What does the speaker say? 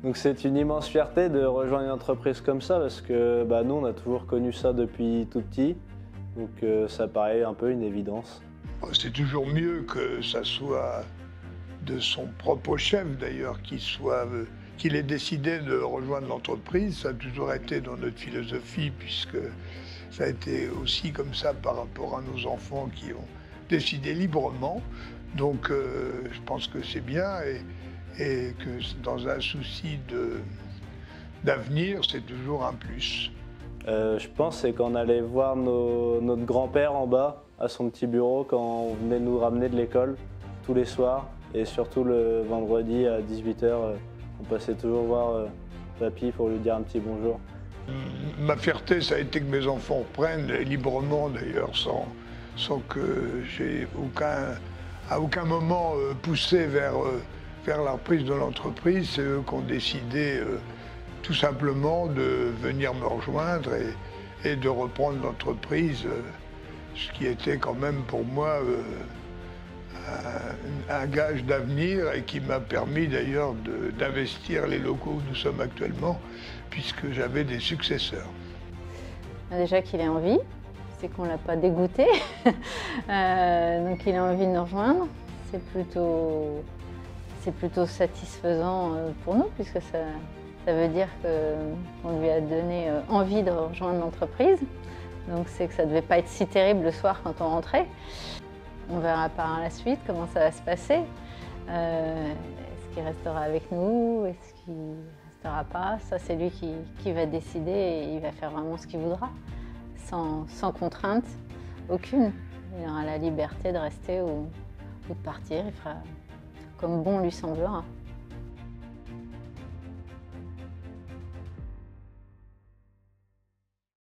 Donc c'est une immense fierté de rejoindre une entreprise comme ça parce que nous on a toujours connu ça depuis tout petit, donc ça paraît un peu une évidence. C'est toujours mieux que ça soit de son propre chef d'ailleurs qu'il ait décidé de rejoindre l'entreprise. Ça a toujours été dans notre philosophie puisque ça a été aussi comme ça par rapport à nos enfants qui ont décidé librement. Donc je pense que c'est bien et que dans un souci d'avenir, c'est toujours un plus. Je pense c'est quand on allait voir notre grand-père en bas à son petit bureau quand on venait nous ramener de l'école tous les soirs et surtout le vendredi à 18h, on passait toujours voir papy pour lui dire un petit bonjour. Ma fierté, ça a été que mes enfants reprennent librement d'ailleurs, sans que j'ai à aucun moment poussé vers la reprise de l'entreprise. C'est eux qui ont décidé tout simplement de venir me rejoindre et de reprendre l'entreprise, ce qui était quand même pour moi un gage d'avenir et qui m'a permis d'ailleurs d'investir les locaux où nous sommes actuellement, puisque j'avais des successeurs. Déjà qu'il ait envie, c'est qu'on ne l'a pas dégoûté, donc il a envie de nous rejoindre. C'est plutôt satisfaisant pour nous, puisque ça veut dire qu'on lui a donné envie de rejoindre l'entreprise. Donc c'est que ça ne devait pas être si terrible le soir quand on rentrait. On verra par la suite comment ça va se passer. Est-ce qu'il restera avec nous? Est-ce qu'il ne restera pas? Ça, c'est lui qui va décider et il va faire vraiment ce qu'il voudra, sans contrainte aucune. Il aura la liberté de rester ou de partir. Il fera comme bon lui semblera.